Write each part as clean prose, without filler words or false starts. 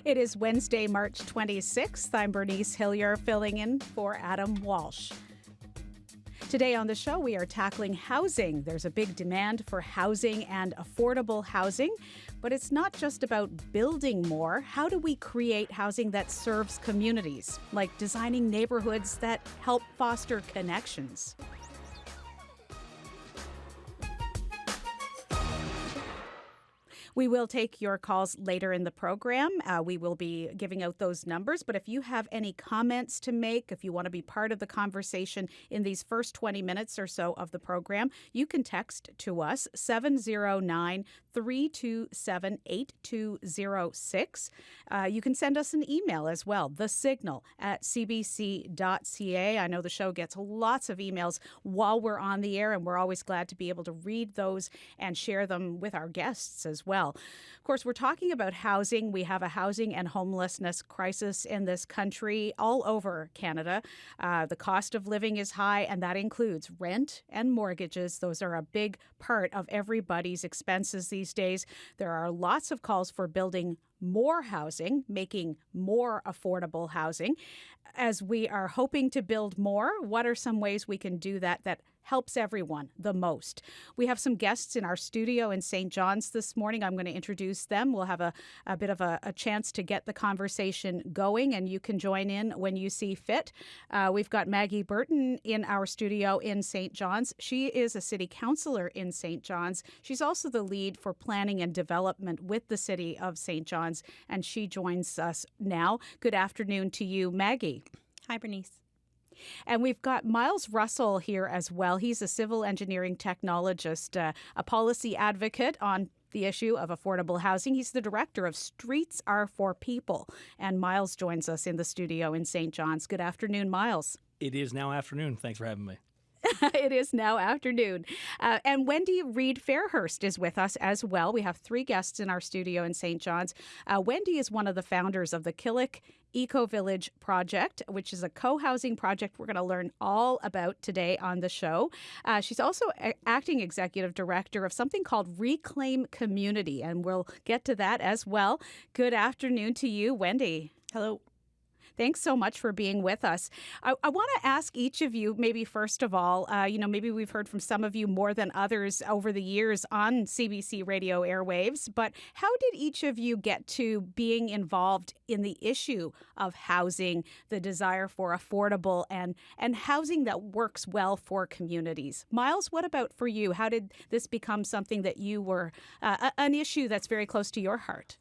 It is Wednesday, March 26th. I'm Bernice Hillier, filling in for Adam Walsh. Today on the show, we are tackling housing. There's a big demand for housing and affordable housing, but it's not just about building more. How do we create housing that serves communities, like designing neighborhoods that help foster connections? We will take your calls later in the program. We will be giving out those numbers. But if you have any comments to make, if you want to be part of the conversation in these first 20 minutes or so of the program, you can text to us 709-327-8206. You can send us an email as well, thesignal@cbc.ca. I know the show gets lots of emails while we're on the air, and we're always glad to be able to read those and share them with our guests as well. Of course, we're talking about housing. We have a housing and homelessness crisis in this country, all over Canada. The cost of living is high, and that includes rent and mortgages. Those are a big part of everybody's expenses these days. There are lots of calls for building more housing, making more affordable housing. As we are hoping to build more, what are some ways we can do that helps everyone the most? We have some guests in our studio in St. John's this morning. I'm going to introduce them. We'll have a bit of a chance to get the conversation going, and you can join in when you see fit. We've got Maggie Burton in our studio in St. John's. She is a city councillor in St. John's. She's also the lead for planning and development with the city of St. John's, and she joins us now. Good afternoon to you, Maggie. Hi, Bernice. And we've got Miles Russell here as well. He's a civil engineering technologist, a policy advocate on the issue of affordable housing. He's the director of Streets Are for People. And Miles joins us in the studio in St. John's. Good afternoon, Miles. It is now afternoon. Thanks for having me. It is now afternoon. And Wendy Reed-Fairhurst is with us as well. We have three guests in our studio in St. John's. Wendy is one of the founders of the Killick Eco-Village Project, which is a co-housing project we're going to learn all about today on the show. She's also acting executive director of something called Reclaim Community, and we'll get to that as well. Good afternoon to you, Wendy. Hello. Thanks so much for being with us. I want to ask each of you, maybe first of all, maybe we've heard from some of you more than others over the years on CBC radio airwaves, but how did each of you get to being involved in the issue of housing, the desire for affordable and housing that works well for communities? Miles, what about for you? How did this become something that you were, an issue that's very close to your heart?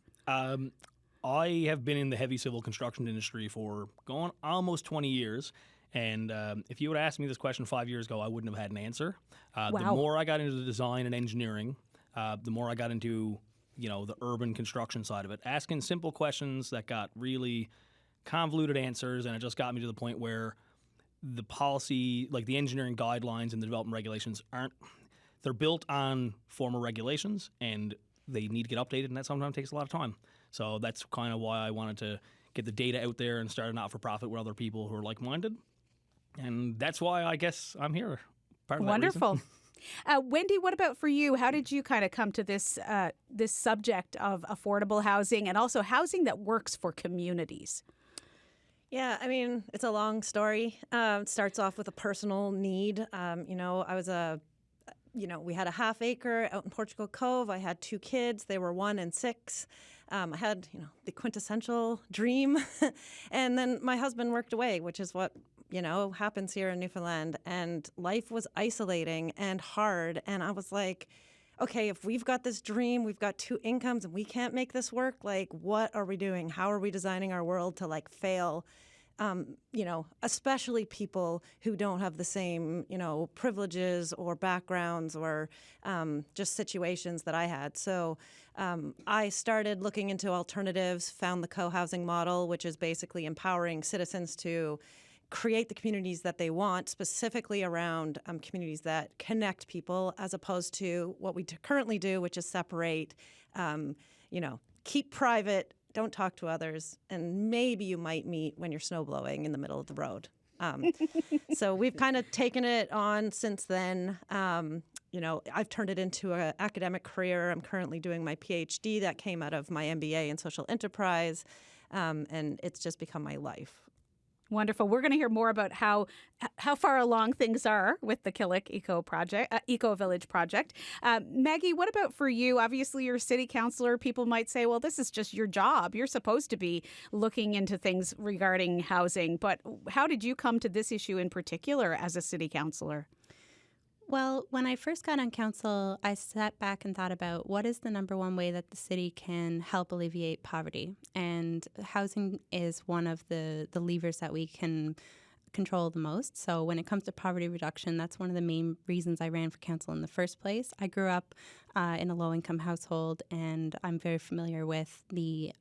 I have been in the heavy civil construction industry for going almost 20 years. And if you would ask me this question 5 years ago, I wouldn't have had an answer. Wow. The more I got into the design and engineering, the more I got into, the urban construction side of it, asking simple questions that got really convoluted answers. And it just got me to the point where the policy, like the engineering guidelines and the development regulations they're built on former regulations, and they need to get updated, and that sometimes takes a lot of time. So that's kind of why I wanted to get the data out there and start a not-for-profit with other people who are like-minded. And that's why I guess I'm here. Part of Wonderful. Wendy, what about for you? How did you kind of come to this subject of affordable housing and also housing that works for communities? Yeah, I mean, it's a long story. It starts off with a personal need. We had a half acre out in Portugal Cove. I had two kids. They were 1 and 6. I had, the quintessential dream. And then my husband worked away, which is what, happens here in Newfoundland. And life was isolating and hard. And I was like, okay, if we've got this dream, we've got 2 incomes and we can't make this work, what are we doing? How are we designing our world to fail? Especially people who don't have the same, privileges or backgrounds or just situations that I had. So I started looking into alternatives, found the co-housing model, which is basically empowering citizens to create the communities that they want, specifically around communities that connect people, as opposed to what we currently do, which is separate, keep private, don't talk to others, and maybe you might meet when you're snowblowing in the middle of the road. So we've kind of taken it on since then. I've turned it into an academic career. I'm currently doing my PhD that came out of my MBA in social enterprise, and it's just become my life. Wonderful. We're going to hear more about how far along things are with the Killick Eco Village project. Maggie, what about for you? Obviously, you're a city councillor. People might say, well, this is just your job. You're supposed to be looking into things regarding housing. But how did you come to this issue in particular as a city councillor? Well, when I first got on council, I sat back and thought about what is the number one way that the city can help alleviate poverty. And housing is one of the levers that we can control the most. So when it comes to poverty reduction, that's one of the main reasons I ran for council in the first place. I grew up in a low-income household, and I'm very familiar with the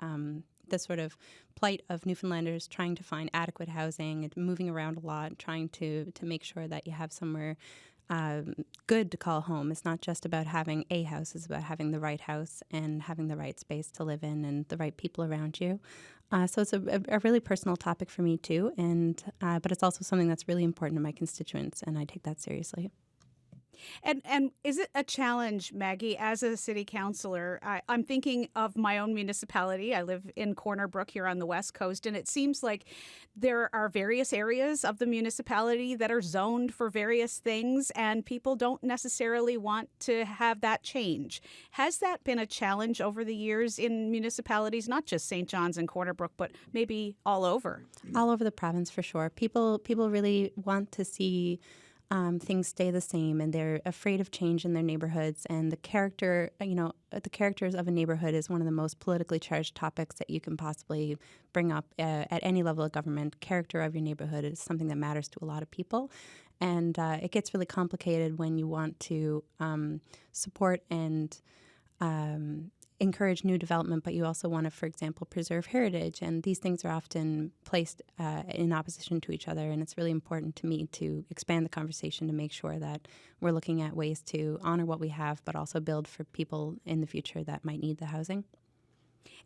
sort of plight of Newfoundlanders trying to find adequate housing and moving around a lot, trying to make sure that you have somewhere good to call home. It's not just about having a house, it's about having the right house and having the right space to live in and the right people around you. So it's a really personal topic for me too, and but it's also something that's really important to my constituents, and I take that seriously. And is it a challenge, Maggie, as a city councillor? I'm thinking of my own municipality. I live in Corner Brook here on the West Coast, and it seems like there are various areas of the municipality that are zoned for various things, and people don't necessarily want to have that change. Has that been a challenge over the years in municipalities, not just St. John's and Corner Brook, but maybe all over? All over the province, for sure. People really want to see things stay the same, and they're afraid of change in their neighborhoods. And the characters of a neighborhood is one of the most politically charged topics that you can possibly bring up at any level of government. Character of your neighborhood is something that matters to a lot of people. And it gets really complicated when you want to support and encourage new development, but you also want to, for example, preserve heritage. And these things are often placed in opposition to each other. And it's really important to me to expand the conversation to make sure that we're looking at ways to honor what we have, but also build for people in the future that might need the housing.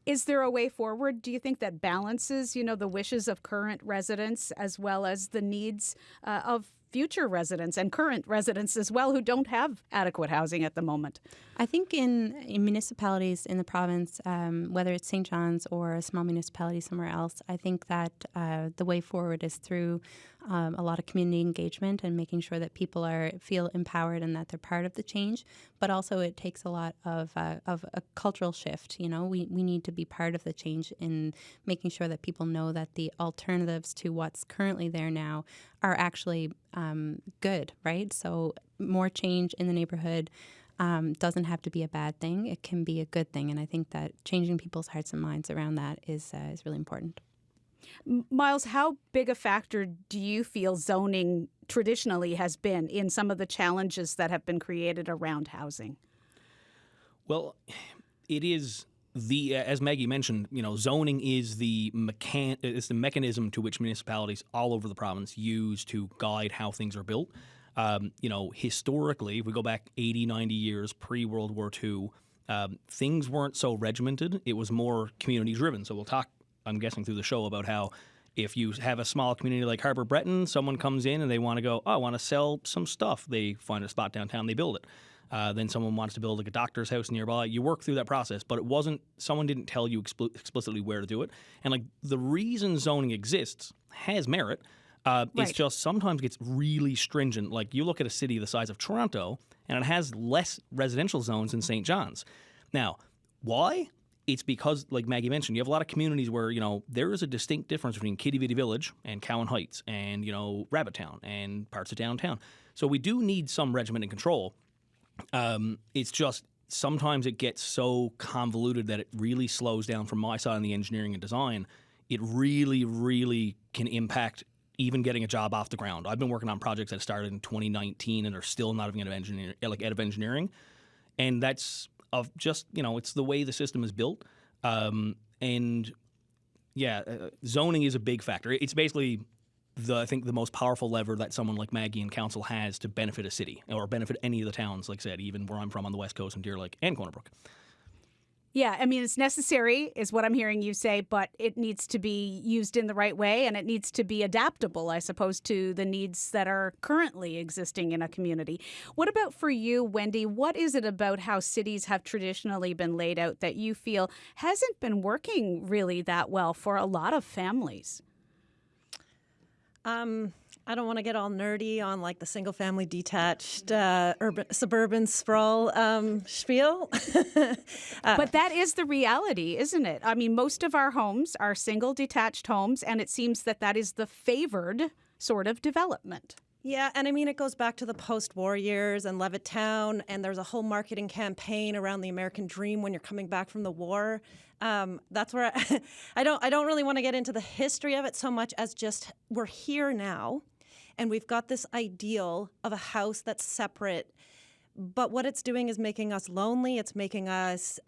Is there a way forward, do you think, that balances, the wishes of current residents as well as the needs of future residents and current residents as well who don't have adequate housing at the moment? I think in municipalities in the province, whether it's St. John's or a small municipality somewhere else, I think that the way forward is through a lot of community engagement and making sure that people feel empowered and that they're part of the change. But also it takes a lot of a cultural shift. We need to be part of the change in making sure that people know that the alternatives to what's currently there now are actually good, right? So more change in the neighborhood doesn't have to be a bad thing. It can be a good thing. And I think that changing people's hearts and minds around that is really important. Miles, how big a factor do you feel zoning traditionally has been in some of the challenges that have been created around housing? Well, it is as Maggie mentioned, zoning is the mechanism to which municipalities all over the province use to guide how things are built. Historically, if we go back 80, 90 years pre-World War II, things weren't so regimented. It was more community-driven. So we'll talk, I'm guessing, through the show about how if you have a small community like Harbour Breton, someone comes in and they want to go, I want to sell some stuff. They find a spot downtown, they build it. Then someone wants to build like a doctor's house nearby. You work through that process, but someone didn't tell you explicitly where to do it. And the reason zoning exists has merit. Right. It's just sometimes gets really stringent. Like you look at a city the size of Toronto, and it has less residential zones than St. John's. Now, why? It's because, like Maggie mentioned, you have a lot of communities where, there is a distinct difference between Kitty Vitty Village and Cowan Heights and, Rabbit Town and parts of downtown. So we do need some regiment and control. It's just sometimes it gets so convoluted that it really slows down from my side on the engineering and design. It really, really can impact even getting a job off the ground. I've been working on projects that started in 2019 and are still not even out of engineering. And that's of just, it's the way the system is built. Zoning is a big factor. It's basically I think the most powerful lever that someone like Maggie and council has to benefit a city or benefit any of the towns, like I said, even where I'm from on the West Coast in Deer Lake and Corner Brook. Yeah, I mean, it's necessary, is what I'm hearing you say, but it needs to be used in the right way, and it needs to be adaptable, I suppose, to the needs that are currently existing in a community. What about for you, Wendy? What is it about how cities have traditionally been laid out that you feel hasn't been working really that well for a lot of families? I don't want to get all nerdy on like the single family detached urban suburban sprawl spiel. But that is the reality, isn't it? I mean, most of our homes are single detached homes, and it seems that that is the favored sort of development. Yeah, and I mean, it goes back to the post-war years and Levittown, and there's a whole marketing campaign around the American dream when you're coming back from the war. That's where I don't really want to get into the history of it so much as just we're here now, and we've got this ideal of a house that's separate. But what it's doing is making us lonely. It's making us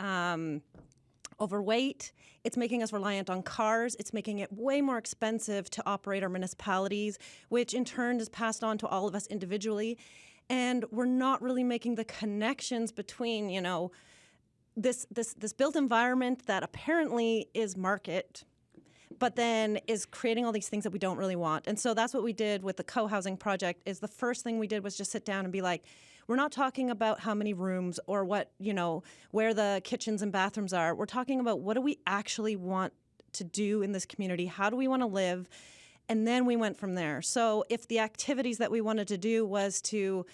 overweight. It's making us reliant on cars. It's making it way more expensive to operate our municipalities, which in turn is passed on to all of us individually. And we're not really making the connections between, you know, this built environment that apparently is market, but then is creating all these things that we don't really want. And so that's what we did with the co-housing project. Is the first thing we did was just sit down and be like, we're not talking about how many rooms or what, you know, where the kitchens and bathrooms are. We're talking about what do we actually want to do in this community? How do we want to live? And then we went from there. So if the activities that we wanted to do was to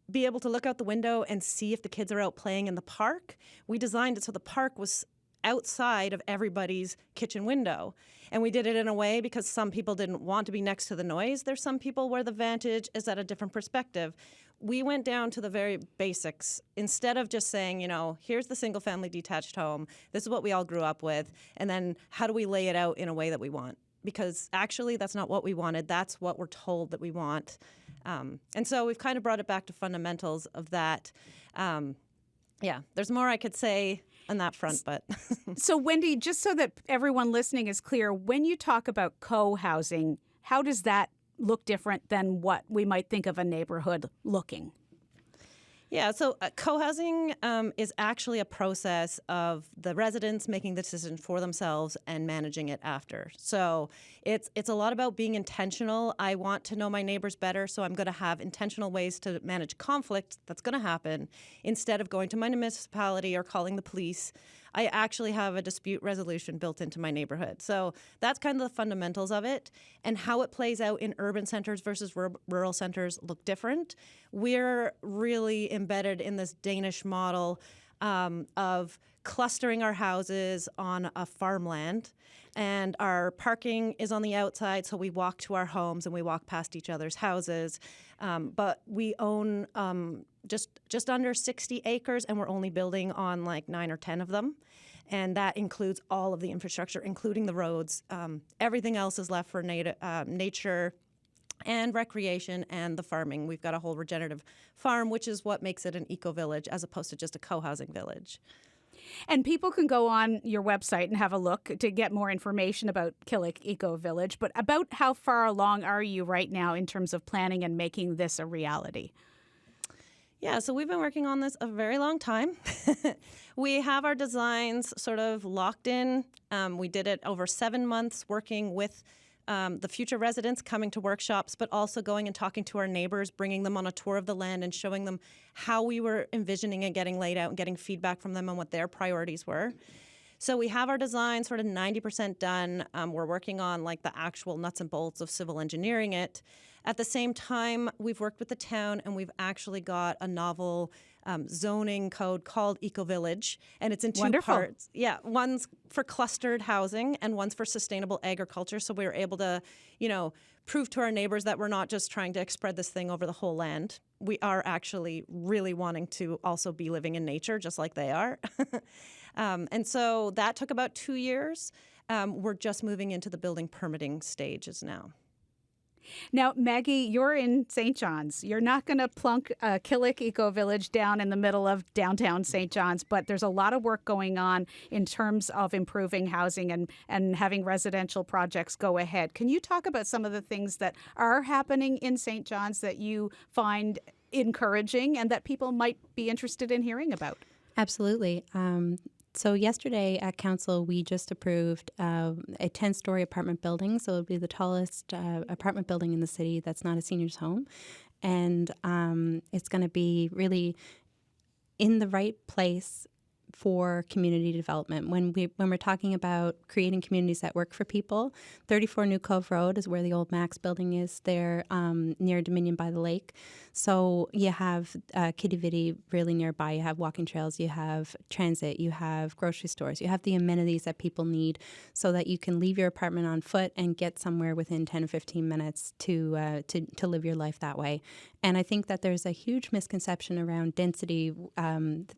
be able to look out the window and see if the kids are out playing in the park, we designed it so the park was outside of everybody's kitchen window. And we did it in a way because some people didn't want to be next to the noise. There's some people where the vantage is at a different perspective. We went down to the very basics. Instead of just saying, you know, here's the single family detached home, this is what we all grew up with, and then how do we lay it out in a way that we want? Because actually that's not what we wanted. That's what we're told that we want. And so we've kind of brought it back to fundamentals of that. Yeah, there's more I could say on that front, but. So, Wendy, just so that everyone listening is clear, when you talk about co-housing, how does that look different than what we might think of a neighborhood looking? Yeah, so co-housing is actually a process of the residents making the decision for themselves and managing it after. So it's a lot about being intentional. I want to know my neighbors better, so I'm going to have intentional ways to manage conflict that's going to happen. Instead of going to my municipality or calling the police, I actually have a dispute resolution built into my neighborhood. So that's kind of the fundamentals of it. And how it plays out in urban centers versus rural centers look different. We're really embedded in this Danish model of clustering our houses on a farmland. And our parking is on the outside, so we walk to our homes and we walk past each other's houses. But we own just under 60 acres, and we're only building on like 9 or 10 of them. And that includes all of the infrastructure, including the roads. Everything else is left for nature and recreation and the farming. We've got a whole regenerative farm, which is what makes it an eco-village as opposed to just a co-housing village. And people can go on your website and have a look to get more information about Killick Eco Village. But about how far along are you right now in terms of planning and making this a reality? Yeah, so we've been working on this a very long time. We have our designs sort of locked in. We did it over 7 months working with the future residents coming to workshops, but also going and talking to our neighbors, bringing them on a tour of the land and showing them how we were envisioning it getting laid out and getting feedback from them on what their priorities were. So we have our design sort of 90% done. We're working on like the actual nuts and bolts of civil engineering it. At the same time, we've worked with the town and we've actually got a novel zoning code called Eco Village, and it's in 2 Wonderful. parts. Yeah, one's for clustered housing and one's for sustainable agriculture. So we were able to, you know, prove to our neighbors that we're not just trying to spread this thing over the whole land. We are actually really wanting to also be living in nature just like they are. And so that took about 2 years. We're just moving into the building permitting stages now. Now, Maggie, you're in St. John's. You're not going to plunk Killick Eco Village down in the middle of downtown St. John's, but there's a lot of work going on in terms of improving housing and having residential projects go ahead. Can you talk about some of the things that are happening in St. John's that you find encouraging and that people might be interested in hearing about? Absolutely. So yesterday at council, we just approved a 10-story apartment building. So it'll be the tallest apartment building in the city that's not a senior's home. And it's going to be really in the right place for community development. When we're talking about creating communities that work for people, 34 New Cove Road is where the old Max building is there, near Dominion by the Lake. So you have Kitty Vitty really nearby. You have walking trails, you have transit, you have grocery stores, you have the amenities that people need so that you can leave your apartment on foot and get somewhere within 10 or 15 minutes to live your life that way. And I think that there's a huge misconception around density.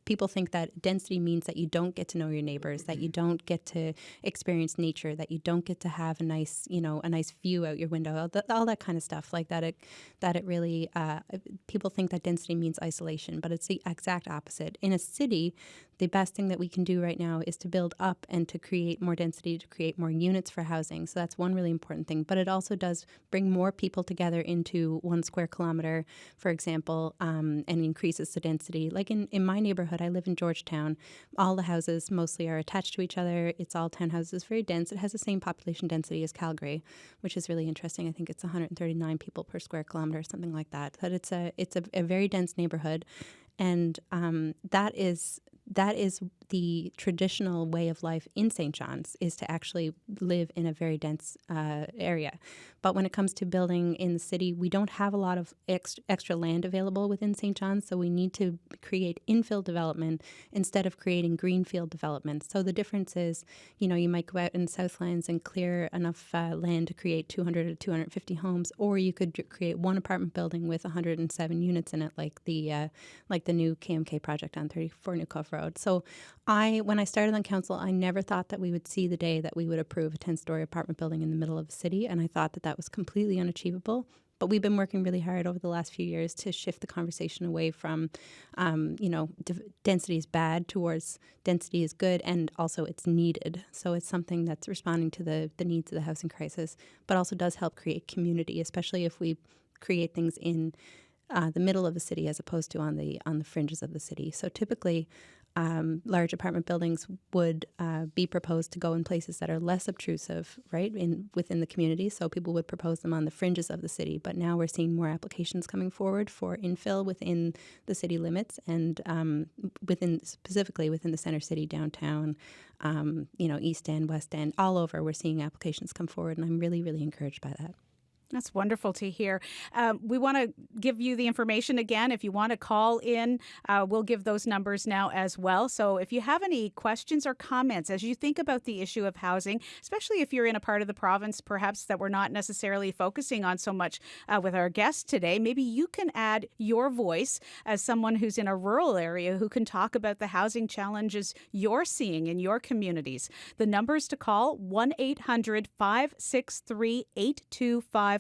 People think that density means that you don't get to know your neighbors, that you don't get to experience nature, that you don't get to have a nice view out your window, all that kind of stuff. Like that it really people think that density means isolation, but it's the exact opposite. In a city, the best thing that we can do right now is to build up and to create more density, to create more units for housing. So that's one really important thing. But it also does bring more people together into 1 square kilometer, for example, and increases the density. Like in my neighborhood, I live in Georgetown. All the houses mostly are attached to each other. It's all townhouses, very dense. It has the same population density as Calgary, which is really interesting. I think it's 139 people per square kilometer, something like that. But it's a very dense neighborhood. And that is the traditional way of life in St. John's, is to actually live in a very dense area. But when it comes to building in the city, we don't have a lot of extra land available within St. John's, so we need to create infill development instead of creating greenfield development. So the difference is, you might go out in Southlands and clear enough land to create 200 or 250 homes, or you could create one apartment building with 107 units in it, like the new KMK project on 34 New Cove Road. So when I started on council, I never thought that we would see the day that we would approve a 10-story apartment building in the middle of the city, and I thought that was completely unachievable. But we've been working really hard over the last few years to shift the conversation away from, density is bad towards density is good, and also it's needed. So it's something that's responding to the needs of the housing crisis, but also does help create community, especially if we create things in the middle of the city as opposed to on the fringes of the city. So typically, large apartment buildings would be proposed to go in places that are less obtrusive, right, within the community. So people would propose them on the fringes of the city. But now we're seeing more applications coming forward for infill within the city limits, and specifically within the center city, downtown, East End, West End, all over. We're seeing applications come forward, and I'm really, really encouraged by that. That's wonderful to hear. We want to give you the information again. If you want to call in, we'll give those numbers now as well. So if you have any questions or comments as you think about the issue of housing, especially if you're in a part of the province perhaps that we're not necessarily focusing on so much with our guest today, maybe you can add your voice as someone who's in a rural area who can talk about the housing challenges you're seeing in your communities. The numbers to call, 1-800-563-8255.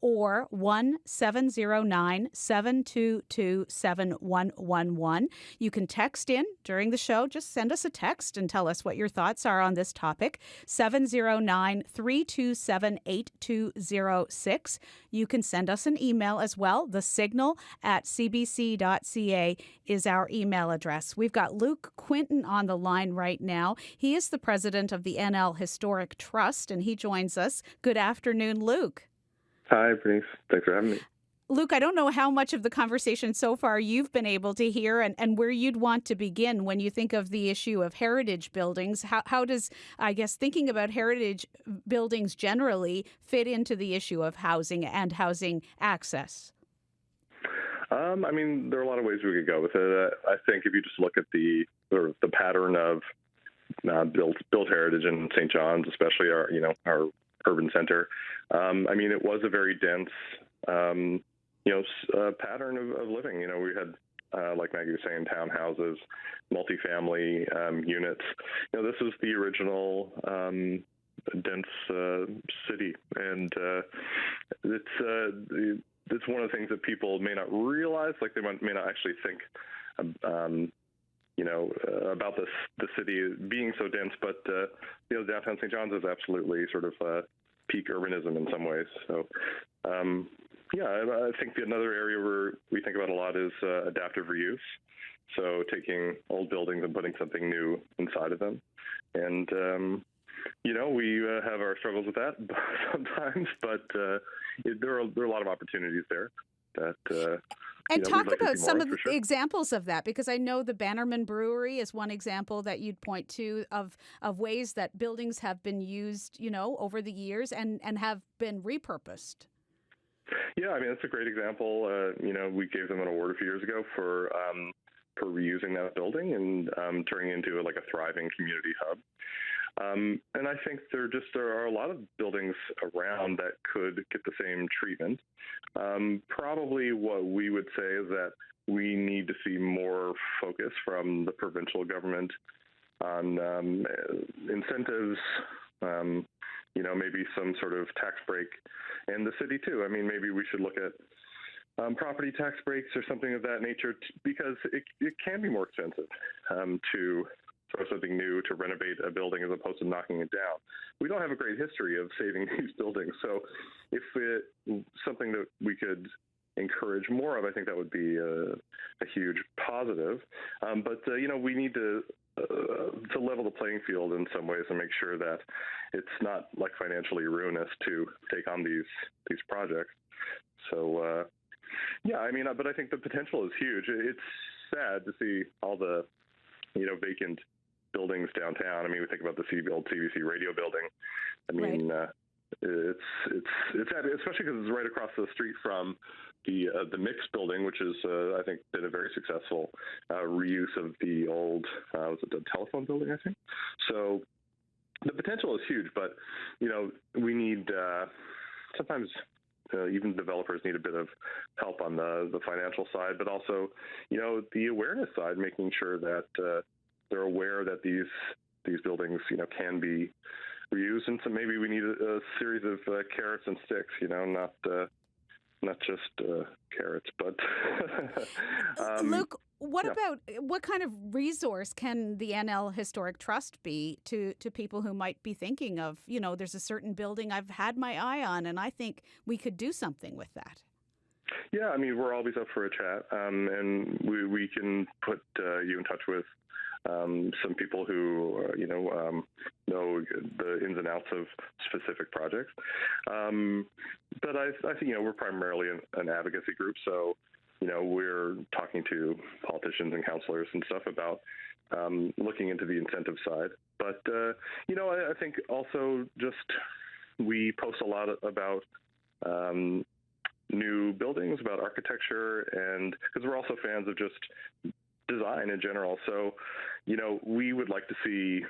Or 1-709-722-7111. You can text in during the show. Just send us a text and tell us what your thoughts are on this topic. 709-327-8206. You can send us an email as well. thesignal@cbc.ca is our email address. We've got Luke Quinton on the line right now. He is the president of the NL Historic Trust, and he joins us. Good afternoon, Luke. Hi, Bernice. Thanks for having me. Luke, I don't know how much of the conversation so far you've been able to hear and where you'd want to begin when you think of the issue of heritage buildings. How does, I guess, thinking about heritage buildings generally fit into the issue of housing and housing access? There are a lot of ways we could go with it. I think if you just look at the pattern of built heritage in St. John's, especially our urban center. It was a very dense, pattern of living. We had, like Maggie was saying, townhouses, multifamily units. This is the original dense city, and it's one of the things that people may not realize. Like they may not actually think. About the city being so dense, but downtown St. John's is absolutely sort of peak urbanism in some ways. So, I think another area where we think about a lot is adaptive reuse. So taking old buildings and putting something new inside of them. And, we have our struggles with that sometimes, but there are a lot of opportunities there that And talk we'd like to about see some more of the for sure. examples of that, because I know the Bannerman Brewery is one example that you'd point to of ways that buildings have been used, over the years and have been repurposed. Yeah, I mean, that's a great example. We gave them an award a few years ago for reusing that building and turning it into like a thriving community hub. And I think there are a lot of buildings around that could get the same treatment. Probably what we would say is that we need to see more focus from the provincial government on incentives, maybe some sort of tax break, and the city too. I mean, maybe we should look at property tax breaks or something of that nature, because it can be more expensive to throw something new, to renovate a building as opposed to knocking it down. We don't have a great history of saving these buildings, so if it's something that we could encourage more of, I think that would be a huge positive. But we need to level the playing field in some ways and make sure that it's not like financially ruinous to take on these projects. So but I think the potential is huge. It's sad to see all the vacant buildings downtown. I mean, we think about the old CBC radio building. I mean, right. It's sad, especially because it's right across the street from the Mix building, which is I think been a very successful reuse of the old was it the telephone building, I think. So the potential is huge, but we need sometimes. Even developers need a bit of help on the financial side, but also, the awareness side, making sure that they're aware that these buildings, can be reused. And so maybe we need a series of carrots and sticks, not just carrots, but Luke, what kind of resource can the NL Historic Trust be to people who might be thinking of, there's a certain building I've had my eye on and I think we could do something with that? Yeah, I mean, we're always up for a chat, and we can put you in touch with some people who know the ins and outs of specific projects. But I think we're primarily an advocacy group, so we're talking to politicians and councillors and stuff about looking into the incentive side. But I think also just we post a lot about new buildings, about architecture, and because we're also fans of just design in general. So, we would like to see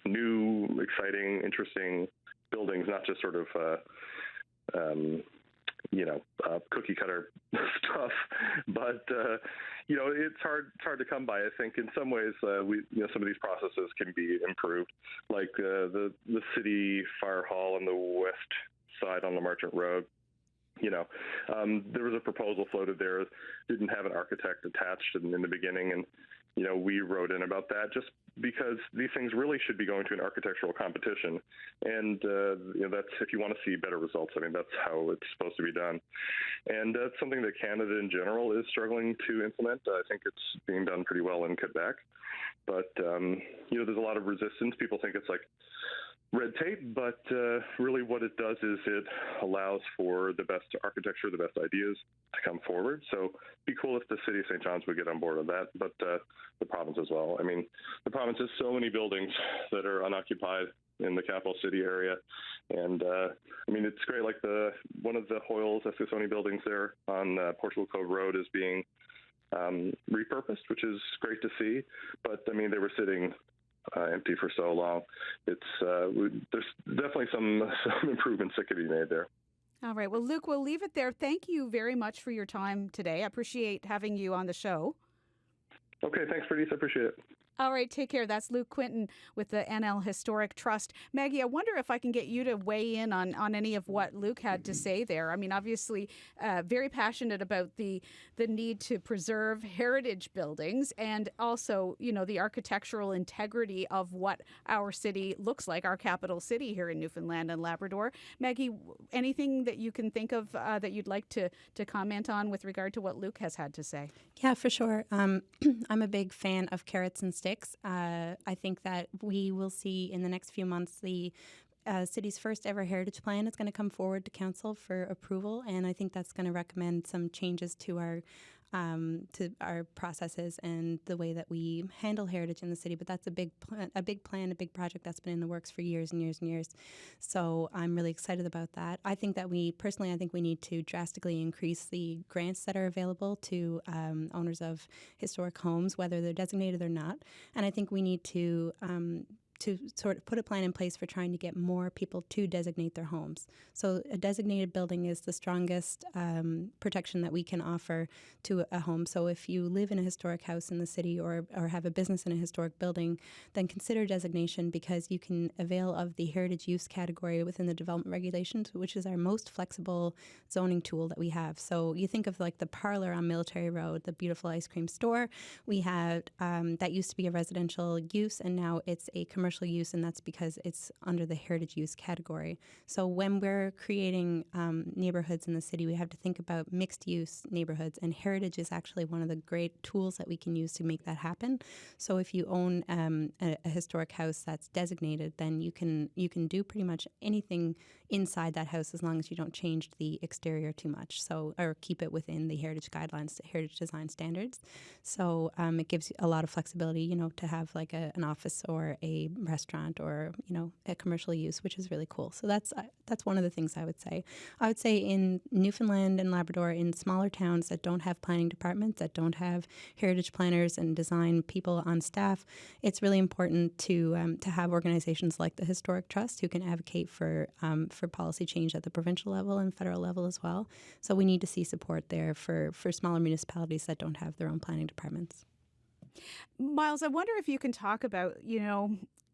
new, exciting, interesting buildings, not just sort of, cookie cutter stuff. But, it's hard to come by. I think in some ways, some of these processes can be improved, like the city fire hall on the west side on the Merchant Road. There was a proposal floated there, didn't have an architect attached in the beginning, and we wrote in about that just because these things really should be going to an architectural competition, and that's if you want to see better results. I mean, that's how it's supposed to be done, and that's something that Canada in general is struggling to implement. I think it's being done pretty well in Quebec, but there's a lot of resistance. People think it's like red tape, but really what it does is it allows for the best architecture, the best ideas to come forward. So it'd be cool if the city of St. John's would get on board on that, but the province as well. I mean, the province has so many buildings that are unoccupied in the capital city area. And it's great, like one of the Hoyles Essassoni buildings there on Portugal Cove Road is being repurposed, which is great to see. But they were sitting empty for so long. There's definitely some improvements that could be made there. All right. Well, Luke, we'll leave it there. Thank you very much for your time today. I appreciate having you on the show. Okay. Thanks, Bernice. I appreciate it. All right, take care. That's Luke Quinton with the NL Historic Trust. Maggie, I wonder if I can get you to weigh in on any of what Luke had to say there. I mean, obviously, very passionate about the need to preserve heritage buildings and also, the architectural integrity of what our city looks like, our capital city here in Newfoundland and Labrador. Maggie, anything that you can think of that you'd like to comment on with regard to what Luke has had to say? Yeah, for sure. I'm a big fan of carrots and sticks. I think that we will see in the next few months the city's first ever heritage plan is going to come forward to council for approval, and I think that's going to recommend some changes to our processes and the way that we handle heritage in the city. But that's a big plan, a big project that's been in the works for years and years and years. So I'm really excited about that. I think that we need to drastically increase the grants that are available to owners of historic homes, whether they're designated or not. And I think we need to sort of put a plan in place for trying to get more people to designate their homes. So a designated building is the strongest protection that we can offer to a home. So if you live in a historic house in the city or have a business in a historic building, then consider designation, because you can avail of the heritage use category within the development regulations, which is our most flexible zoning tool that we have. So you think of like the parlor on Military Road, the beautiful ice cream store. We had that used to be a residential use, and now it's a commercial use, and that's because it's under the heritage use category. So when we're creating neighborhoods in the city, we have to think about mixed use neighborhoods, and heritage is actually one of the great tools that we can use to make that happen. So if you own a historic house that's designated, then you can do pretty much anything inside that house as long as you don't change the exterior too much, or keep it within the heritage guidelines, heritage design standards. So it gives you a lot of flexibility, to have like an office or a restaurant or a commercial use, which is really cool. So that's one of the things I would say. I would say in Newfoundland and Labrador, in smaller towns that don't have planning departments, that don't have heritage planners and design people on staff, it's really important to have organizations like the Historic Trust who can advocate for policy change at the provincial level and federal level as well. So we need to see support there for smaller municipalities that don't have their own planning departments. Miles, I wonder if you can talk about,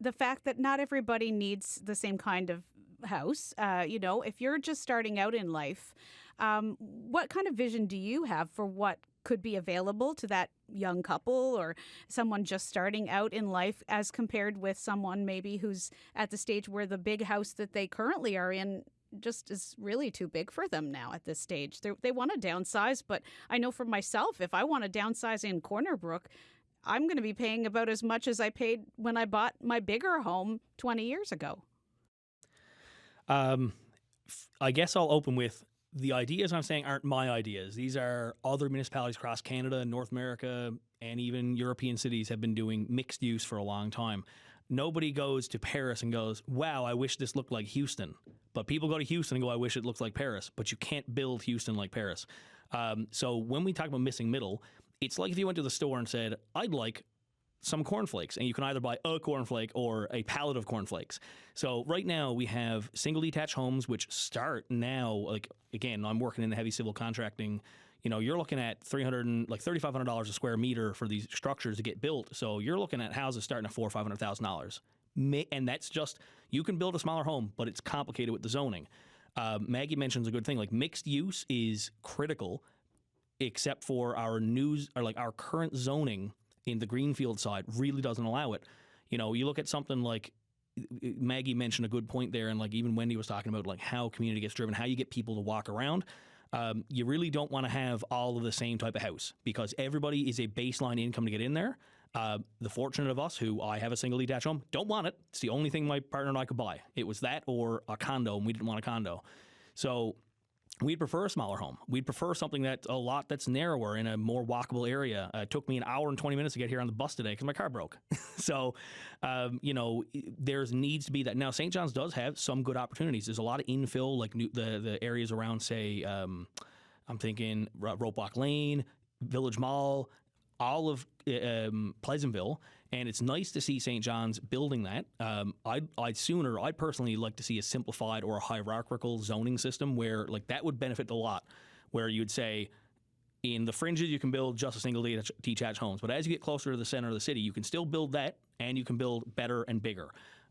the fact that not everybody needs the same kind of house. If you're just starting out in life, what kind of vision do you have for what could be available to that young couple or someone just starting out in life as compared with someone maybe who's at the stage where the big house that they currently are in just is really too big for them now at this stage? They want to downsize, but I know for myself, if I want to downsize in Corner Brook, I'm going to be paying about as much as I paid when I bought my bigger home 20 years ago. I guess I'll open with the ideas I'm saying aren't my ideas. These are other municipalities across Canada, North America, and even European cities have been doing mixed use for a long time. Nobody goes to Paris and goes, wow, I wish this looked like Houston. But people go to Houston and go, I wish it looked like Paris. But you can't build Houston like Paris. So when we talk about missing middle, it's like if you went to the store and said, I'd like some cornflakes, and you can either buy a cornflake or a pallet of cornflakes. So right now we have single detached homes which start now, like again, I'm working in the heavy civil contracting. You're looking at $3,500 a square meter for these structures to get built. So you're looking at houses starting at $400,000 or $500,000. And that's just, you can build a smaller home, but it's complicated with the zoning. Maggie mentions a good thing, like mixed use is critical, except for our current zoning in the greenfield side really doesn't allow it. You look at something like Maggie mentioned a good point there, and like even Wendy was talking about like how community gets driven, how you get people to walk around. You really don't want to have all of the same type of house because everybody is a baseline income to get in there. The fortunate of us who I have a single detached home don't want it. It's the only thing my partner and I could buy. It was that or a condo, and we didn't want a condo. So we'd prefer a smaller home. We'd prefer something that's narrower in a more walkable area. It took me an hour and 20 minutes to get here on the bus today because my car broke. So, there's needs to be that. Now, St. John's does have some good opportunities. There's a lot of infill, like the areas around, say, I'm thinking Rope Walk Lane, Village Mall, all of Pleasantville, and it's nice to see St. John's building that. I'd personally like to see a simplified or a hierarchical zoning system where like that would benefit a lot, where you'd say In the fringes, you can build just a single detached homes. But as you get closer to the center of the city, you can still build that, and you can build better and bigger.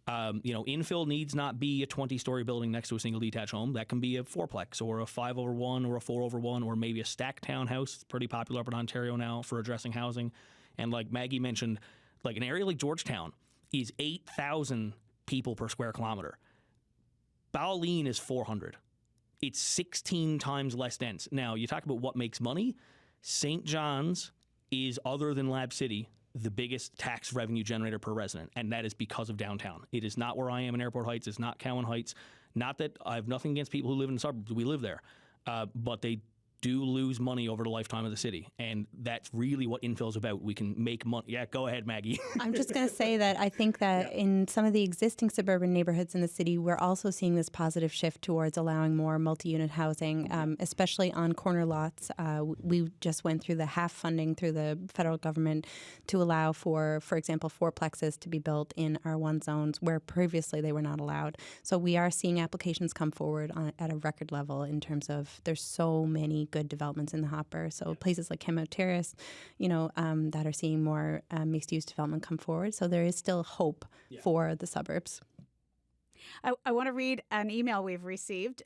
Infill needs not be a 20-story building next to a single detached home. That can be a fourplex or a 5/1 or a 4/1 or maybe a stacked townhouse. It's pretty popular up in Ontario now for addressing housing. And like Maggie mentioned, like an area like Georgetown is 8,000 people per square kilometer. Ballin is 400. It's 16 times less dense. Now, you talk about what makes money. St. John's is, other than Lab City, the biggest tax revenue generator per resident, and that is because of downtown. It is not where I am in Airport Heights. It's not Cowan Heights. Not that I have nothing against people who live in the suburbs. We live there. But they do lose money over the lifetime of the city, and that's really what infill is about. We can make money. Yeah, go ahead, Maggie. I'm just going to say that I think that in some of the existing suburban neighborhoods in the city, we're also seeing this positive shift towards allowing more multi-unit housing, especially on corner lots. We just went through the half funding through the federal government to allow for example, fourplexes to be built in R1 zones where previously they were not allowed. So we are seeing applications come forward at a record level in terms of there's so many good developments in the hopper. So places like Chemo Terrace, that are seeing more mixed-use development come forward. So there is still hope for the suburbs. I want to read an email we've received.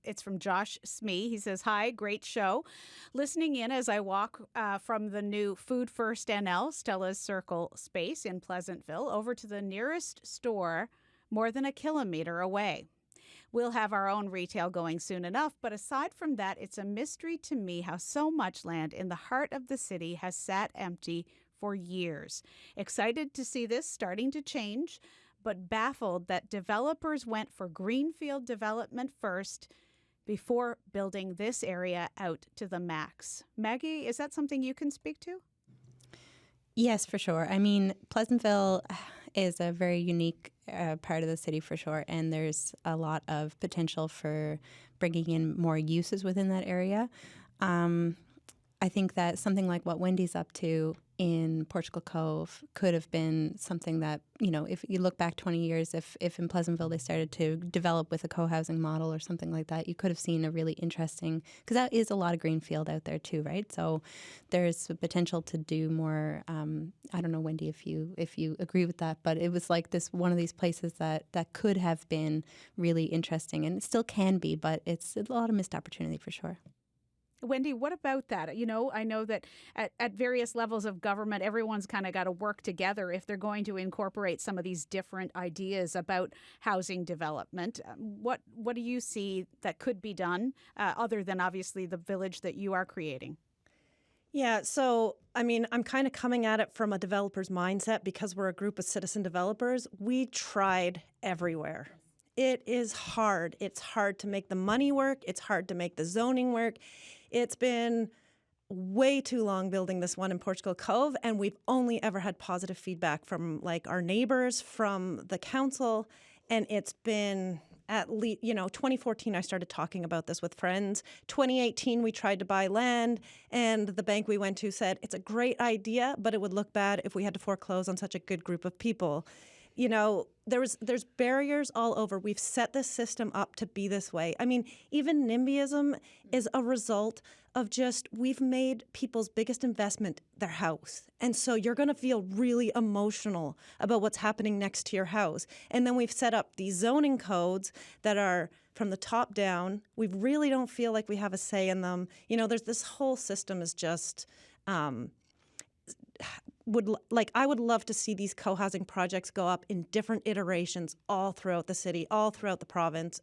It's from Josh Smee. He says, "Hi, great show. Listening in as I walk from the new Food First NL, Stella's Circle space in Pleasantville, over to the nearest store more than a kilometer away. We'll have our own retail going soon enough, but aside from that, it's a mystery to me how so much land in the heart of the city has sat empty for years. Excited to see this starting to change, but baffled that developers went for greenfield development first before building this area out to the max." Maggie, is that something you can speak to? Yes, for sure. I mean, Pleasantville is a very unique part of the city for sure, and there's a lot of potential for bringing in more uses within that area. I think that something like what Wendy's up to in Portugal Cove could have been something that, if you look back 20 years, if in Pleasantville they started to develop with a co-housing model or something like that, you could have seen a really interesting, because that is a lot of greenfield out there too, right? So there's the potential to do more. I don't know, Wendy, if you agree with that, but it was like one of these places that could have been really interesting, and it still can be, but it's a lot of missed opportunity for sure. Wendy, what about that? I know that at various levels of government, everyone's kind of got to work together if they're going to incorporate some of these different ideas about housing development. What do you see that could be done other than obviously the village that you are creating? Yeah, so, I'm kind of coming at it from a developer's mindset because we're a group of citizen developers. We tried everywhere. It is hard. It's hard to make the money work. It's hard to make the zoning work. It's been way too long building this one in Portugal Cove, and we've only ever had positive feedback from our neighbors, from the council, and it's been at least, 2014 I started talking about this with friends. 2018 we tried to buy land, and the bank we went to said it's a great idea, but it would look bad if we had to foreclose on such a good group of people. There's barriers all over. We've set this system up to be this way. Even NIMBYism is a result of we've made people's biggest investment their house. And so you're going to feel really emotional about what's happening next to your house. And then we've set up these zoning codes that are from the top down. We really don't feel like we have a say in them. There's this whole system is just... I would love to see these co-housing projects go up in different iterations all throughout the city, all throughout the province.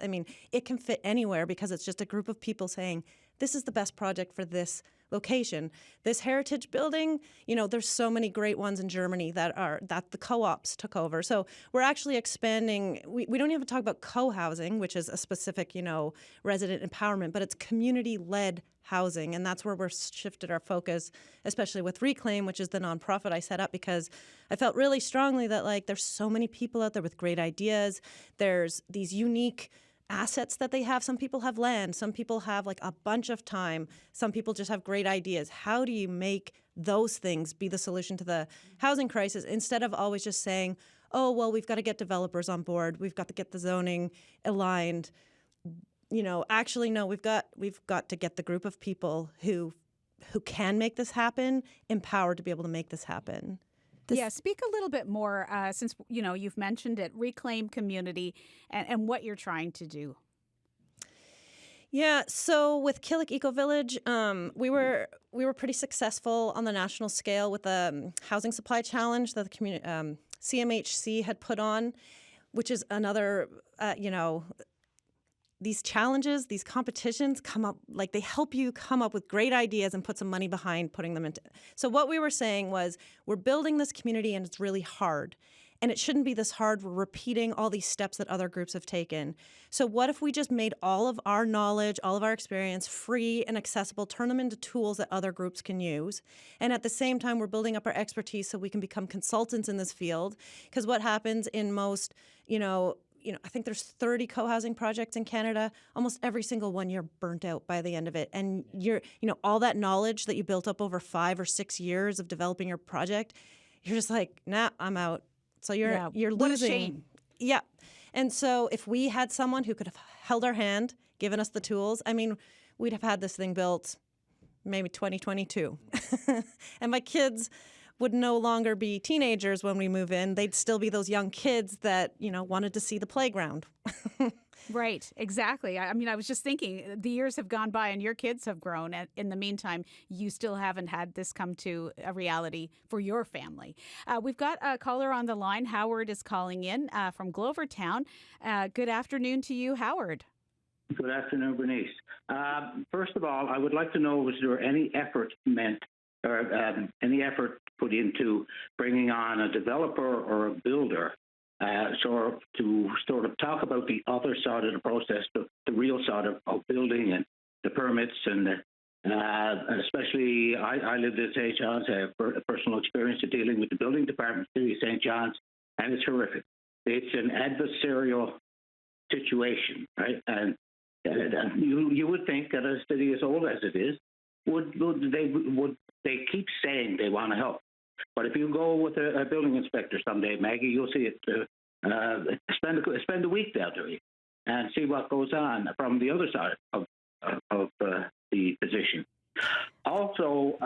It can fit anywhere because it's just a group of people saying, this is the best project for this location. This heritage building, there's so many great ones in Germany that the co-ops took over. So we're actually expanding. We don't even talk about co-housing, which is a specific, resident empowerment, but it's community-led housing. And that's where we're shifted our focus, especially with Reclaim, which is the nonprofit I set up, because I felt really strongly that there's so many people out there with great ideas. There's these unique assets that they have. Some people have land. Some people have a bunch of time. Some people just have great ideas. How do you make those things be the solution to the housing crisis instead of always just saying, oh, well, we've got to get developers on board. We've got to get the zoning aligned. Actually, no, we've got to get the group of people who who can make this happen empowered to be able to make this happen. Yeah, speak a little bit more since you've mentioned it, reclaim community and what you're trying to do. Yeah, so with Killick Eco Village, we were pretty successful on the national scale with the housing supply challenge that the CMHC had put on, which is another, these challenges, these competitions come up, like they help you come up with great ideas and put some money behind putting them into. So what we were saying was, we're building this community and it's really hard. And it shouldn't be this hard. We're repeating all these steps that other groups have taken. So what if we just made all of our knowledge, all of our experience free and accessible, turn them into tools that other groups can use? And at the same time, we're building up our expertise so we can become consultants in this field. Because what happens in most, I think there's 30 co-housing projects in Canada. Almost every single one you're burnt out by the end of it. And all that knowledge that you built up over 5 or 6 years of developing your project, you're just like, nah, I'm out. So you're losing. What a shame. Yeah. And so if we had someone who could have held our hand, given us the tools, we'd have had this thing built maybe 2022. And my kids would no longer be teenagers when we move in. They'd still be those young kids that, wanted to see the playground. Right, exactly. I was just thinking, the years have gone by and your kids have grown. And in the meantime, you still haven't had this come to a reality for your family. We've got a caller on the line. Howard is calling in from Glovertown. Good afternoon to you, Howard. Good afternoon, Bernice. First of all, I would like to know, was there any effort any effort put into bringing on a developer or a builder to sort of talk about the other side of the process, the real side of building and the permits, and especially I lived in St. John's, I have a personal experience of dealing with the building department in St. John's, and it's horrific. It's an adversarial situation, right? And you would think that a city as old as it is, would they keep saying they want to help. But if you go with a building inspector someday, Maggie, you'll see it. Spend a week down there and see what goes on from the other side of the position. Also,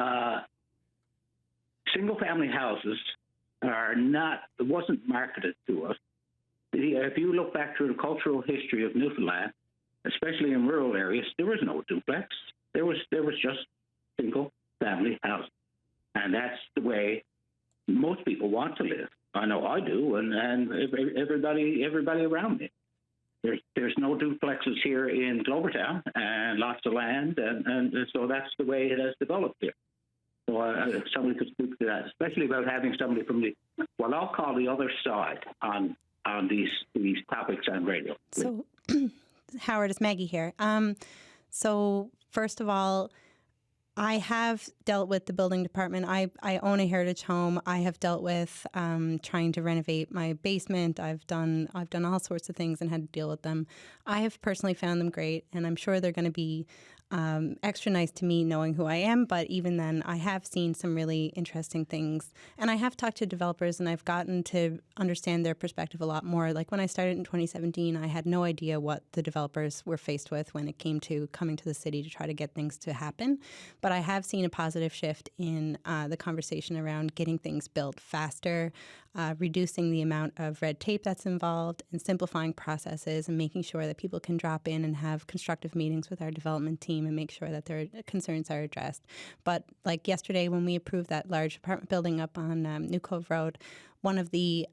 single-family houses wasn't marketed to us. If you look back through the cultural history of Newfoundland, especially in rural areas, there was no duplex. There was just single-family houses. And that's the way most people want to live. I know I do, and everybody around me. There's no duplexes here in Glovertown, and lots of land, and so that's the way it has developed here. So if somebody could speak to that, especially about having somebody from what I'll call the other side on these topics on radio. So, Howard, it's Maggie here. So first of all, I have dealt with the building department. I own a heritage home. I have dealt with trying to renovate my basement. I've done all sorts of things and had to deal with them. I have personally found them great, and I'm sure they're going to be extra nice to me knowing who I am. But even then, I have seen some really interesting things. And I have talked to developers, and I've gotten to understand their perspective a lot more. Like when I started in 2017, I had no idea what the developers were faced with when it came to coming to the city to try to get things to happen. But I have seen a positive shift in the conversation around getting things built faster, reducing the amount of red tape that's involved, and simplifying processes and making sure that people can drop in and have constructive meetings with our development team and make sure that their concerns are addressed. But like yesterday when we approved that large apartment building up on New Cove Road, one of the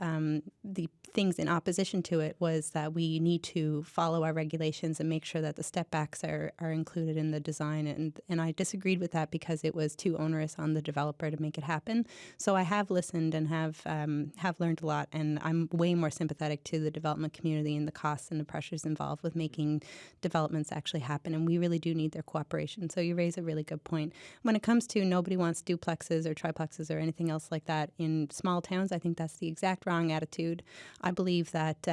things in opposition to it was that we need to follow our regulations and make sure that the step backs are included in the design. And I disagreed with that because it was too onerous on the developer to make it happen. So I have listened and have learned a lot, and I'm way more sympathetic to the development community and the costs and the pressures involved with making developments actually happen. And we really do need their cooperation. So you raise a really good point. When it comes to nobody wants duplexes or triplexes or anything else like that in small towns, I think that's the exact wrong attitude. I believe that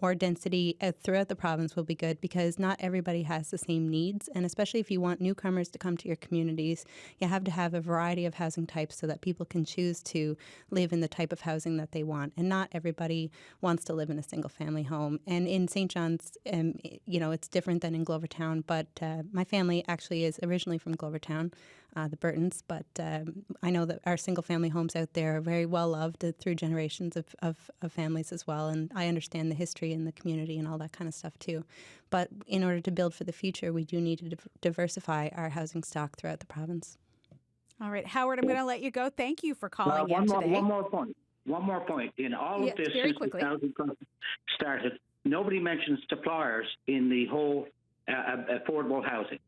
more density throughout the province will be good because not everybody has the same needs. And especially if you want newcomers to come to your communities, you have to have a variety of housing types so that people can choose to live in the type of housing that they want. And not everybody wants to live in a single family home. And in St. John's, it's different than in Glovertown. But my family actually is originally from Glovertown. the Burtons, but I know that our single-family homes out there are very well loved through generations of families as well, and I understand the history in the community and all that kind of stuff too. But in order to build for the future, we do need to diversify our housing stock throughout the province. All right, Howard, I'm going to let you go. Thank you for calling in today. One more point. One more point. In all of this, very since quickly. the housing crisis started, nobody mentions suppliers in the whole affordable housing.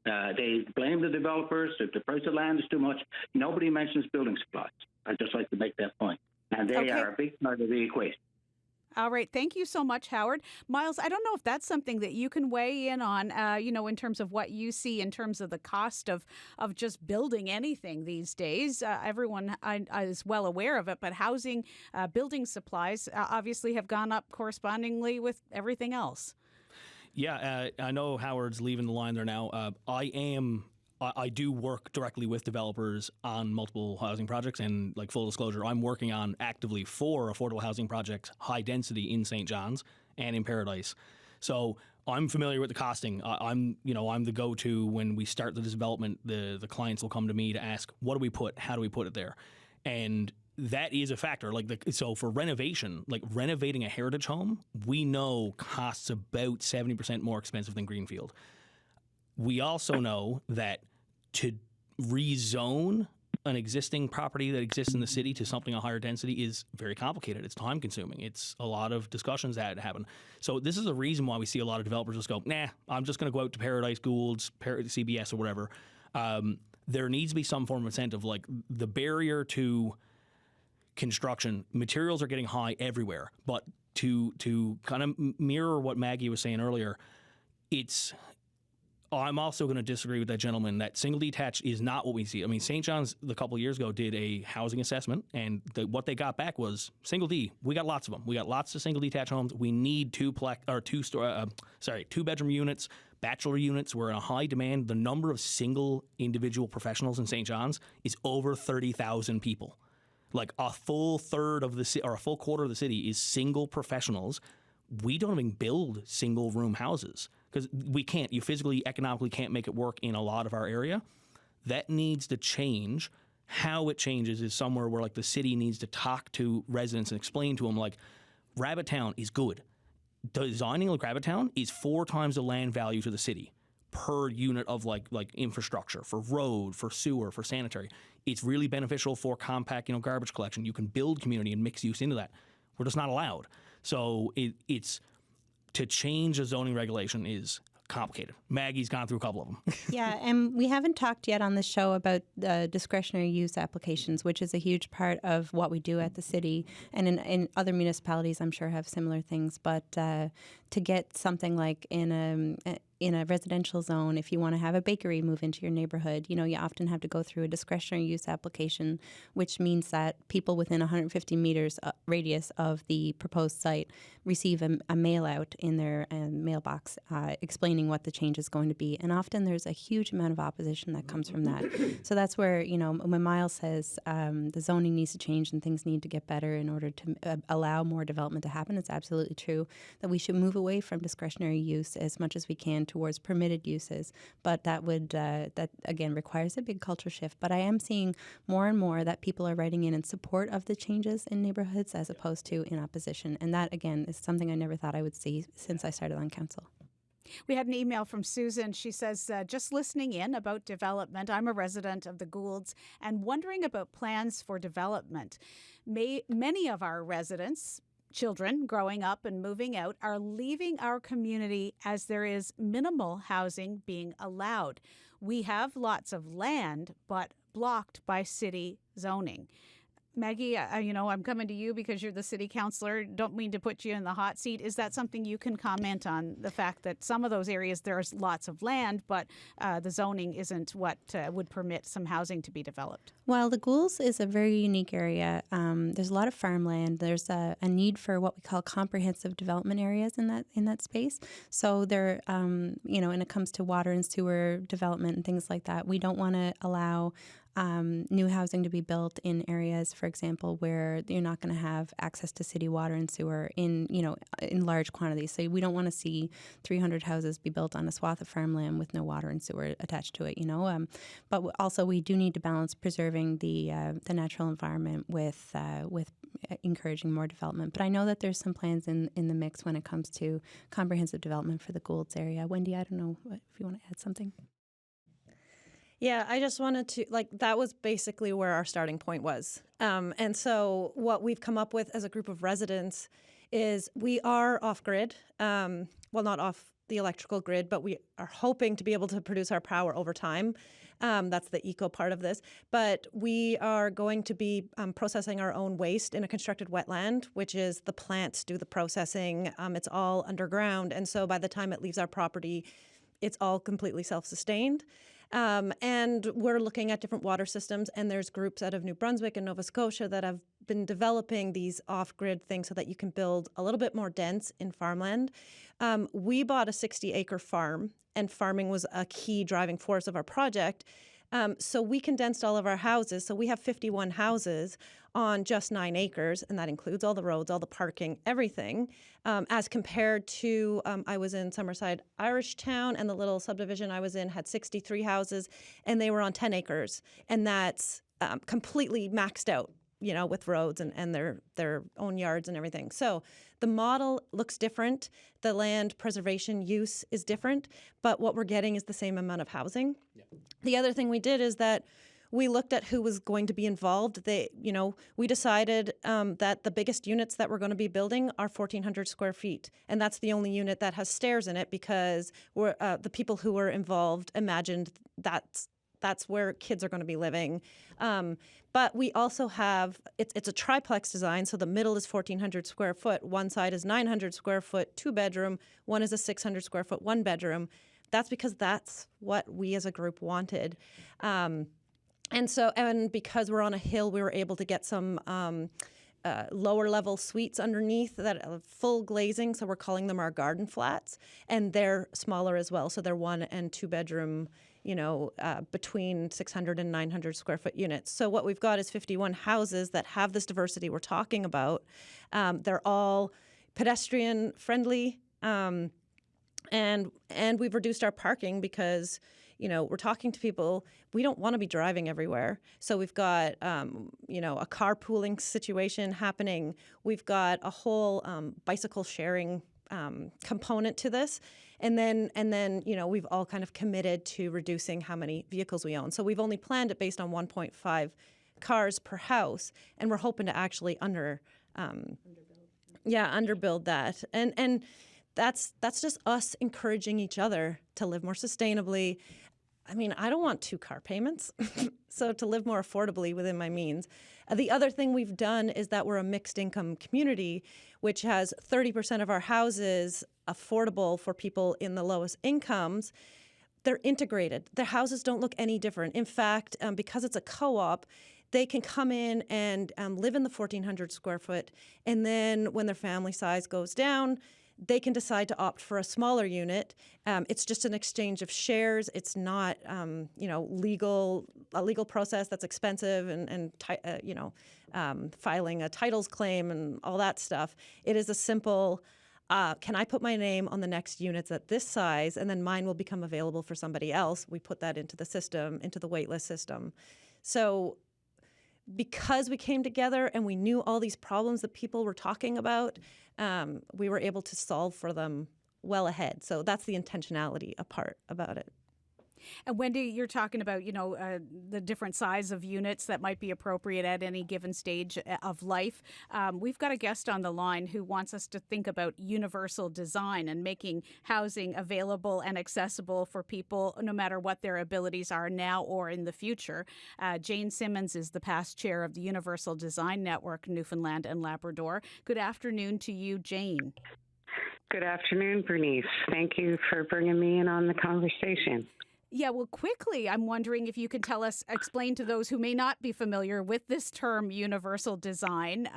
They blame the developers if the price of land is too much. Nobody mentions building supplies. I'd just like to make that point. And they are a big part of the equation. All right. Thank you so much, Howard. Miles, I don't know if that's something that you can weigh in on, in terms of what you see in terms of the cost of just building anything these days. Everyone is well aware of it, but housing, building supplies obviously have gone up correspondingly with everything else. Yeah, I know Howard's leaving the line there now. I do work directly with developers on multiple housing projects, and like full disclosure, I'm working on actively 4 affordable housing projects, high density in St. John's and in Paradise. So I'm familiar with the costing. I'm the go-to when we start the development. The clients will come to me to ask, what do we put? How do we put it there? And that is a factor. So for renovation, like renovating a heritage home, we know costs about 70% more expensive than greenfield. We also know that to rezone an existing property that exists in the city to something of higher density is very complicated. It's time consuming. It's a lot of discussions that happen. So this is a reason why we see a lot of developers just go, nah, I'm just going to go out to Paradise, Gould's, CBS or whatever. There needs to be some form of incentive. Like the barrier to construction, materials are getting high everywhere. But to kind of mirror what Maggie was saying earlier, I'm also going to disagree with that gentleman that single detached is not what we see. I mean, St. John's a couple of years ago did a housing assessment, and what they got back was single D. We got lots of them. We got lots of single detached homes. We need two bedroom units, bachelor units. We're in a high demand. The number of single individual professionals in St. John's is over 30,000 people. Like a full third of or a full quarter of the city is single professionals. We don't even build single room houses because we can't. You physically, economically can't make it work in a lot of our area. That needs to change. How it changes is somewhere where like the city needs to talk to residents and explain to them like Rabbit Town is good. Designing like Rabbit Town is 4 times the land value to the city per unit of like infrastructure for road, for sewer, for sanitary. It's really beneficial for compact, garbage collection. You can build community and mix use into that. We're just not allowed. So it's to change a zoning regulation is complicated. Maggie's gone through a couple of them. Yeah, and we haven't talked yet on the show about discretionary use applications, which is a huge part of what we do at the city. And in other municipalities, I'm sure, have similar things. But to get something like in a residential zone, if you want to have a bakery move into your neighborhood, you often have to go through a discretionary use application, which means that people within 150 meters radius of the proposed site receive a mail out in their mailbox explaining what the change is going to be. And often there's a huge amount of opposition that comes from that. So that's where, when Miles says the zoning needs to change and things need to get better in order to allow more development to happen, it's absolutely true that we should move away from discretionary use as much as we can towards permitted uses. But that would, that again, requires a big culture shift. But I am seeing more and more that people are writing in support of the changes in neighborhoods as opposed to in opposition. And that, again, is something I never thought I would see since I started on council. We had an email from Susan. She says, just listening in about development. I'm a resident of the Goulds and wondering about plans for development. Many of our residents, children growing up and moving out, are leaving our community as there is minimal housing being allowed. We have lots of land, but blocked by city zoning. Maggie, I'm coming to you because you're the city councillor. Don't mean to put you in the hot seat. Is that something you can comment on, the fact that some of those areas there's lots of land, but the zoning isn't what would permit some housing to be developed? Well, the Goulds is a very unique area. There's a lot of farmland. There's a need for what we call comprehensive development areas in that space. So there, when it comes to water and sewer development and things like that, we don't want to allow new housing to be built in areas, for example, where you're not going to have access to city water and sewer in large quantities. So we don't want to see 300 houses be built on a swath of farmland with no water and sewer attached to it. But also we do need to balance preserving the natural environment with encouraging more development. But I know that there's some plans in the mix when it comes to comprehensive development for the Goulds area. Wendy, I don't know if you want to add something. Yeah, I just wanted to, that was basically where our starting point was. And so what we've come up with as a group of residents is we are off-grid. Well, not off the electrical grid, but we are hoping to be able to produce our power over time. That's the eco part of this. But we are going to be processing our own waste in a constructed wetland, which is the plants do the processing. It's all underground. And so by the time it leaves our property, it's all completely self-sustained. And we're looking at different water systems, and there's groups out of New Brunswick and Nova Scotia that have been developing these off-grid things so that you can build a little bit more dense in farmland. We bought a 60-acre farm, and farming was a key driving force of our project. So we condensed all of our houses. So we have 51 houses on just 9 acres, and that includes all the roads, all the parking, everything, as compared to I was in Summerside Irish Town, and the little subdivision I was in had 63 houses, and they were on 10 acres. And that's completely maxed out, with roads and their own yards and everything. So the model looks different. The land preservation use is different, but what we're getting is the same amount of housing. Yeah. The other thing we did is that we looked at who was going to be involved. We decided that the biggest units that we're going to be building are 1,400 square feet. And that's the only unit that has stairs in it because the people who were involved imagined that's where kids are going to be living. But we also have, it's a triplex design, so the middle is 1,400 square foot, one side is 900 square foot, 2-bedroom, one is a 600 square foot, 1-bedroom. That's because that's what we as a group wanted. And because we're on a hill, we were able to get some lower level suites underneath that are full glazing, so we're calling them our garden flats, and they're smaller as well, so they're 1 and 2-bedroom, between 600 and 900 square foot units. So what we've got is 51 houses that have this diversity we're talking about. They're all pedestrian friendly, and we've reduced our parking because we're talking to people. We don't want to be driving everywhere. So we've got, a carpooling situation happening. We've got a whole bicycle sharing component to this. And then, we've all kind of committed to reducing how many vehicles we own. So we've only planned it based on 1.5 cars per house. And we're hoping to actually underbuild that. And that's just us encouraging each other to live more sustainably. I mean, I don't want 2 car payments, so to live more affordably within my means. The other thing we've done is that we're a mixed income community, which has 30% of our houses affordable for people in the lowest incomes. They're integrated. The houses don't look any different. In fact, because it's a co-op, they can come in and live in the 1,400 square foot, and then when their family size goes down, they can decide to opt for a smaller unit. It's just an exchange of shares. It's not, a legal process that's expensive and filing a titles claim and all that stuff. It is a simple, can I put my name on the next units at this size, and then mine will become available for somebody else. We put that into the system, into the waitlist system. So because we came together and we knew all these problems that people were talking about, we were able to solve for them well ahead. So that's the intentionality part about it. And Wendy, you're talking about, the different size of units that might be appropriate at any given stage of life. We've got a guest on the line who wants us to think about universal design and making housing available and accessible for people no matter what their abilities are now or in the future. Jane Simmons is the past chair of the Universal Design Network, Newfoundland and Labrador. Good afternoon to you, Jane. Good afternoon, Bernice. Thank you for bringing me in on the conversation. Yeah, well, quickly, I'm wondering if you can explain to those who may not be familiar with this term universal design,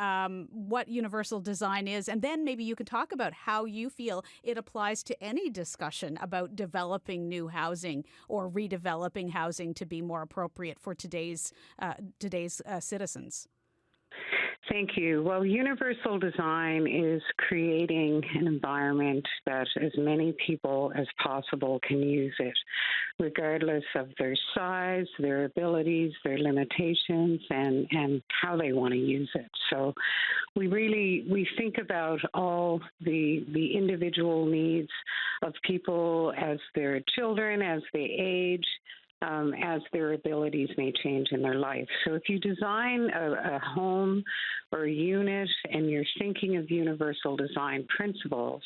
what universal design is, and then maybe you can talk about how you feel it applies to any discussion about developing new housing or redeveloping housing to be more appropriate for today's citizens. Thank you. Well, universal design is creating an environment that as many people as possible can use it, regardless of their size, their abilities, their limitations, and how they want to use it. So we think about all the individual needs of people as their children, as they age, as their abilities may change in their life. So if you design a home or a unit and you're thinking of universal design principles,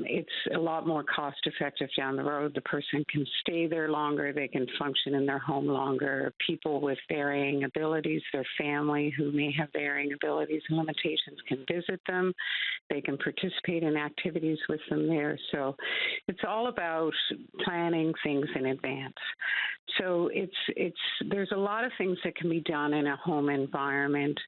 it's a lot more cost effective down the road. The person can stay there longer, they can function in their home longer. People with varying abilities, their family who may have varying abilities and limitations can visit them. They can participate in activities with them there. So it's all about planning things in advance. So there's a lot of things that can be done in a home environment.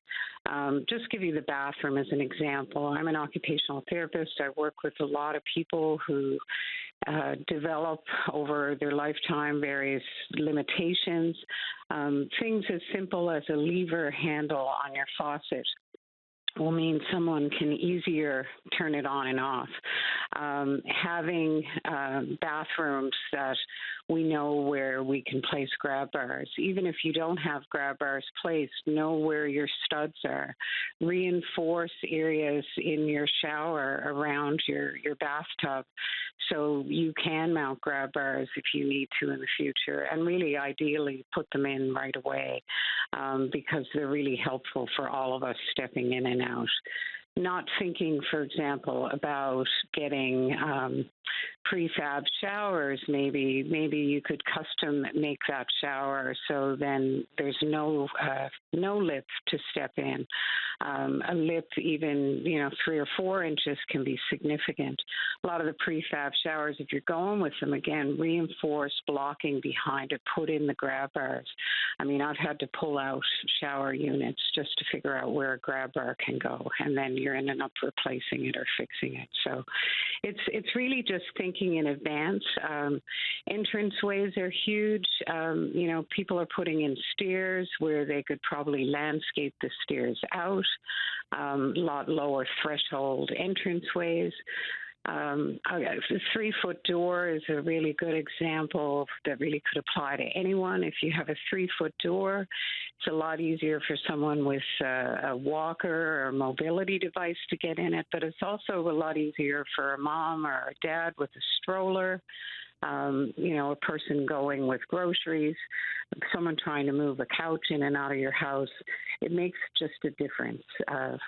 Just give you the bathroom as an example. I'm an occupational therapist. I work with a lot of people who develop over their lifetime various limitations. Things as simple as a lever handle on your faucet will mean someone can easier turn it on and off. Having bathrooms that we know where we can place grab bars. Even if you don't have grab bars placed, know where your studs are. Reinforce areas in your shower around your bathtub so you can mount grab bars if you need to in the future, and really ideally put them in right away because they're really helpful for all of us stepping in and out. Not thinking, for example, about getting prefab showers. Maybe you could custom make that shower so then there's no lip to step in. A lip, even 3 or 4 inches, can be significant. A lot of the prefab showers, if you're going with them, again, reinforce blocking behind it. Put in the grab bars. I mean, I've had to pull out shower units just to figure out where a grab bar can go, and then you're ending up replacing it or fixing it. So it's really just thinking in advance. Entranceways are huge. People are putting in stairs where they could probably landscape the stairs out. A lot lower threshold entranceways. The 3-foot door is a really good example that really could apply to anyone. If you have a 3-foot door, it's a lot easier for someone with a walker or a mobility device to get in it, but it's also a lot easier for a mom or a dad with a stroller, a person going with groceries, someone trying to move a couch in and out of your house. It makes just a difference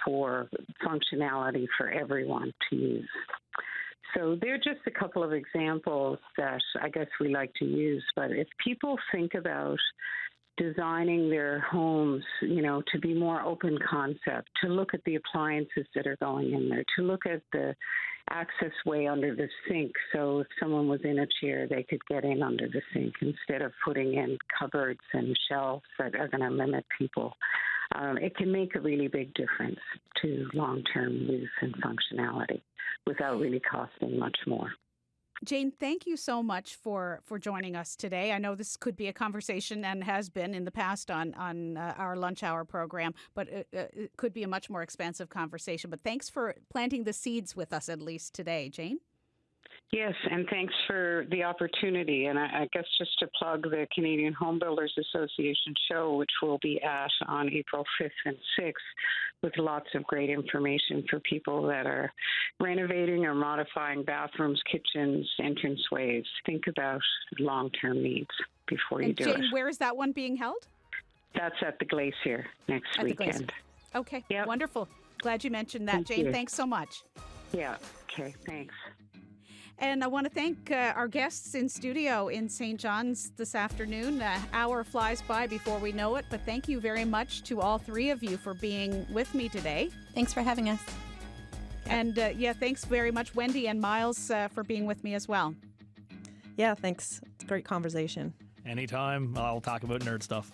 for functionality for everyone to use. So they're just a couple of examples that I guess we like to use. But if people think about designing their homes, to be more open concept, to look at the appliances that are going in there, to look at the access way under the sink. So if someone was in a chair, they could get in under the sink instead of putting in cupboards and shelves that are going to limit people. It can make a really big difference to long-term use and functionality without really costing much more. Jane, thank you so much for joining us today. I know this could be a conversation and has been in the past on our lunch hour program, but it could be a much more expansive conversation. But thanks for planting the seeds with us at least today, Jane. Yes, and thanks for the opportunity. And I guess just to plug the Canadian Home Builders Association show, which we'll be at on April 5th and 6th, with lots of great information for people that are renovating or modifying bathrooms, kitchens, entranceways. Think about long-term needs before you do it. Jane, where is that one being held? That's at the Glacier next at weekend. The Glacier. Okay, yep. Wonderful. Glad you mentioned that, Thank Jane. you. Thanks so much. Yeah, okay, thanks. And I want to thank our guests in studio in St. John's this afternoon. An hour flies by before we know it, but thank you very much to all three of you for being with me today. Thanks for having us. And thanks very much, Wendy and Miles, for being with me as well. Yeah, thanks. It's great conversation. Anytime, I'll talk about nerd stuff.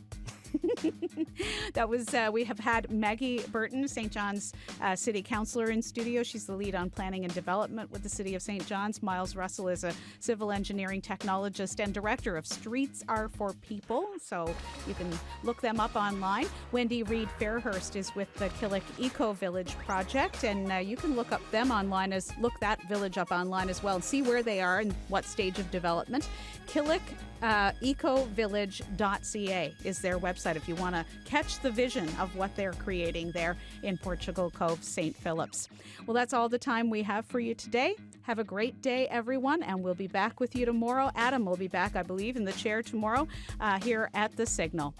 That was, we have had Maggie Burton, St. John's City Councillor, in studio. She's the lead on planning and development with the City of St. John's. Miles Russell is a civil engineering technologist and director of Streets Are for People, so you can look them up online. Wendy Reed Fairhurst is with the Killick Eco Village project, and you can look up them online, look that village up online as well, and see where they are and what stage of development. Killick ecovillage.ca is their website if you want to catch the vision of what they're creating there in Portugal Cove, St. Philip's. Well, that's all the time we have for you today. Have a great day, everyone, and we'll be back with you tomorrow. Adam will be back, I believe, in the chair tomorrow here at The Signal.